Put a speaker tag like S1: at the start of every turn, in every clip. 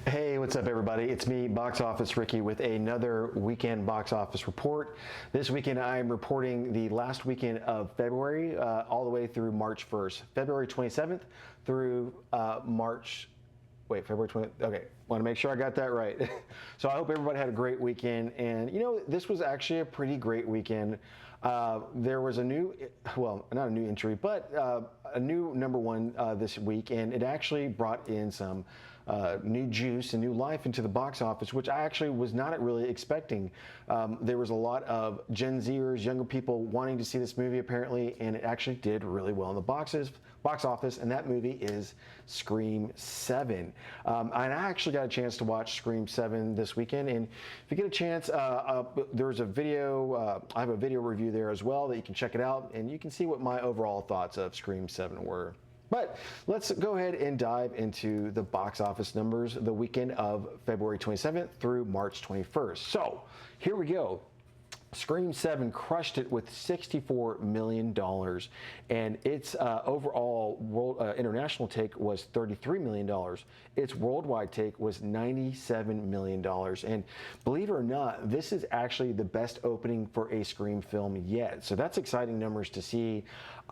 S1: Hey, what's up, everybody? It's me, Box Office Ricky, with another weekend box office report. This weekend, I'm reporting the last weekend of February, all the way through March 1st, February 27th through February 20th. Okay, want to make sure I got that right. So I hope everybody had a great weekend. And this was actually a pretty great weekend. There was a new, well, not a new entry, but a new number one this week, and it actually brought in some new juice and new life into the box office, which I actually was not really expecting. There was a lot of Gen Zers, younger people wanting to see this movie apparently, and it actually did really well in the box office, and that movie is Scream 7. And I actually got a chance to watch Scream 7 this weekend, and if you get a chance, there's a video, I have a video review there as well that you can check it out, and you can see what my overall thoughts of Scream 7 were. But let's go ahead and dive into the box office numbers the weekend of February 27th through March 21st. So here we go. Scream 7 crushed it with $64 million, and its overall world international take was $33 million. Its worldwide take was $97 million, and believe it or not, this is actually the best opening for a Scream film yet. So that's exciting numbers to see.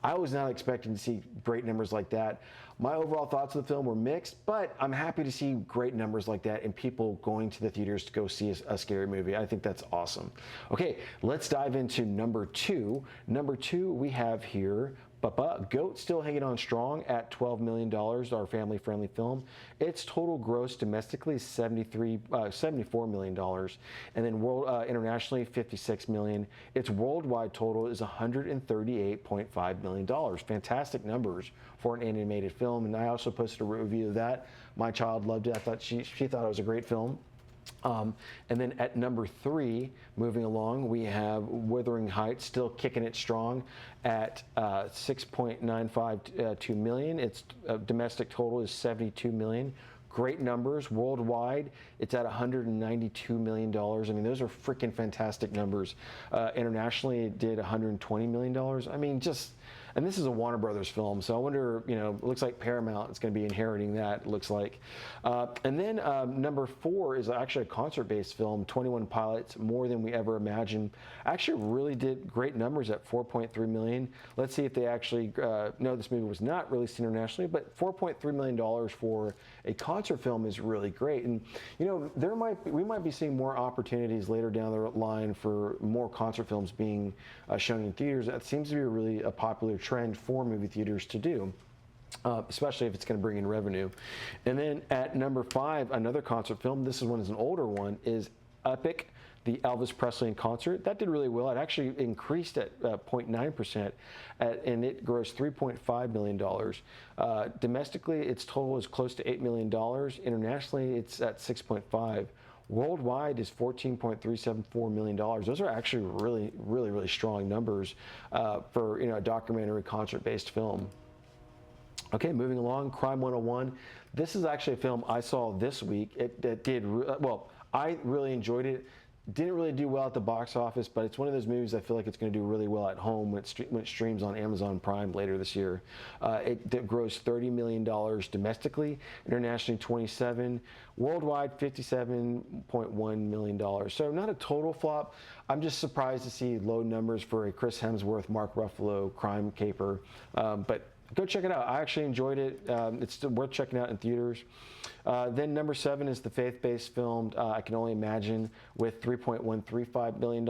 S1: I was not expecting to see great numbers like that. My overall thoughts of the film were mixed, but I'm happy to see great numbers like that and people going to the theaters to go see a scary movie. I think that's awesome. Okay, let's dive into number two. Number two, we have here Goat still hanging on strong at $12 million, our family-friendly film. Its total gross domestically is $74 million, and then internationally, $56 million. Its worldwide total is $138.5 million. Fantastic numbers for an animated film, and I also posted a review of that. My child loved it. I thought she thought it was a great film. And then at number three, moving along, we have Wuthering Heights still kicking it strong at $6.952 million. Its domestic total is $72 million. Great numbers. Worldwide, it's at $192 million. I mean, those are freaking fantastic numbers. Internationally, it did $120 million. I mean, and this is a Warner Brothers film, so I wonder, it looks like Paramount is going to be inheriting that, it looks like. And then number four is actually a concert-based film, 21 Pilots, More Than We Ever Imagined. Actually really did great numbers at $4.3 million. Let's see if they actually, no, this movie was not released internationally, but $4.3 million for a concert film is really great. And, we might be seeing more opportunities later down the line for more concert films being shown in theaters. That seems to be really a popular trend for movie theaters to do, especially if it's going to bring in revenue. And then at number five, another concert film, this one is an older one, is Epic, the Elvis Presley in concert. That did really well. It actually increased at 0.9%, and it grossed $3.5 million. Domestically, its total is close to $8 million. Internationally, it's at 6.5. Worldwide is $14.374 million. Those are actually really, really, really strong numbers for a documentary concert-based film. Okay, moving along, Crime 101. This is actually a film I saw this week. It did well. I really enjoyed it. Didn't really do well at the box office, but it's one of those movies I feel like it's going to do really well at home when it streams on Amazon Prime later this year. It grossed $30 million domestically, internationally $27 million, worldwide $57.1 million. So not a total flop. I'm just surprised to see low numbers for a Chris Hemsworth, Mark Ruffalo crime caper, but go check it out. I actually enjoyed it. It's still worth checking out in theaters. Then number seven is the faith-based film, I Can Only Imagine, with $3.135 billion.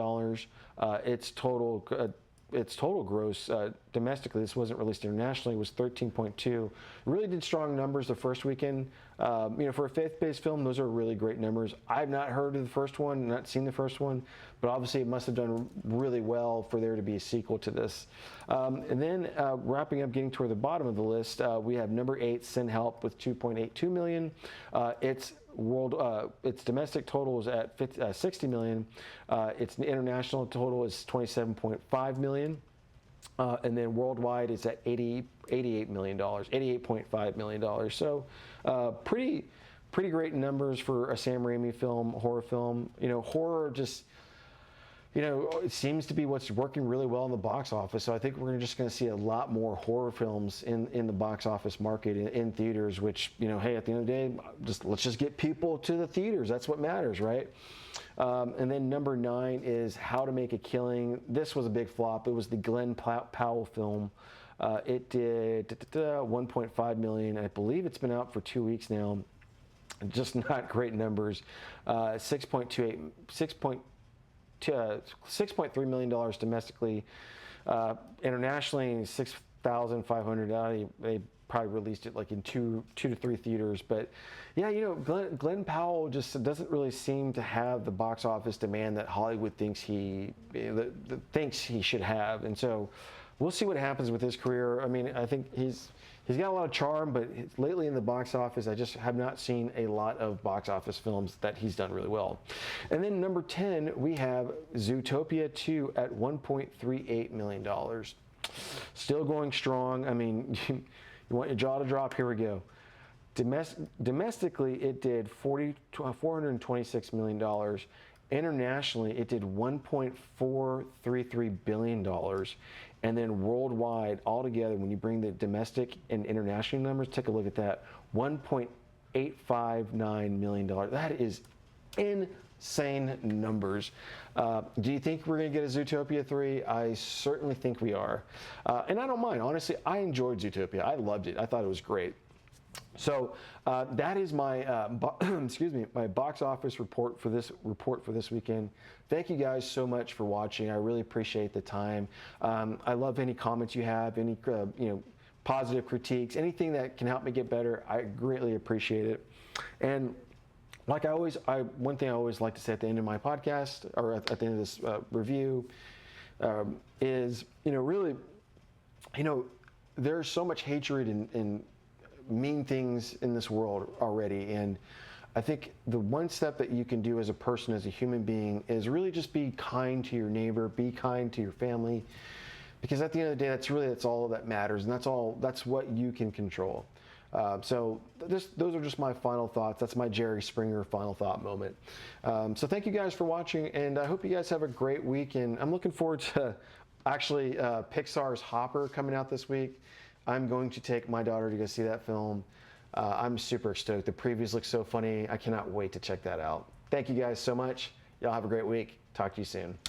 S1: Its total gross domestically, this wasn't released internationally, was 13.2. Really did strong numbers the first weekend. For a faith-based film, those are really great numbers. I've not heard of the first one, not seen the first one, but obviously it must have done really well for there to be a sequel to this. And then wrapping up, getting toward the bottom of the list, we have number 8, Sin Help, with $2.82 million. Its domestic total is at $60 million. Its international total is $27.5 million. And then worldwide it's at $88 million, $88.5 million. So pretty great numbers for a Sam Raimi film, horror film. Horror just you know, it seems to be what's working really well in the box office. So I think we're just going to see a lot more horror films in the box office market in theaters, which, you know, hey, at the end of the day, let's just get people to the theaters. That's what matters, right? And then number 9 is How to Make a Killing. This was a big flop. It was the Glenn Powell film. It did 1.5 million. I believe it's been out for 2 weeks now. Just not great numbers. $6.3 million domestically. Internationally, 6,500. They probably released it like in two to three theaters. But yeah, you know, Glenn Powell just doesn't really seem to have the box office demand that Hollywood thinks he should have. And so we'll see what happens with his career. I mean, I think he's got a lot of charm, but lately in the box office, I just have not seen a lot of box office films that he's done really well. And then number 10, we have Zootopia 2 at $1.38 million. Still going strong. I mean, you want your jaw to drop? Here we go. Domestically, it did $426 million. Internationally, it did $1.433 billion. And then worldwide, altogether, when you bring the domestic and international numbers, take a look at that, $1.859 million. That is insane numbers. Do you think we're going to get a Zootopia 3? I certainly think we are. And I don't mind. Honestly, I enjoyed Zootopia. I loved it. I thought it was great. So that is my my box office report for this weekend. Thank you guys so much for watching. I really appreciate the time. I love any comments you have, any positive critiques, anything that can help me get better. I greatly appreciate it. And like one thing I always like to say at the end of my podcast or at the end of this review is really there's so much hatred and mean things in this world already, and I think the one step that you can do as a person, as a human being, is really just be kind to your neighbor, be kind to your family, because at the end of the day, that's all that matters, and that's what you can control. So those are just my final thoughts. That's my Jerry Springer final thought moment. So thank you guys for watching, and I hope you guys have a great week, and I'm looking forward to actually Pixar's Hopper coming out this week. I'm going to take my daughter to go see that film. I'm super stoked. The previews look so funny. I cannot wait to check that out. Thank you guys so much. Y'all have a great week. Talk to you soon.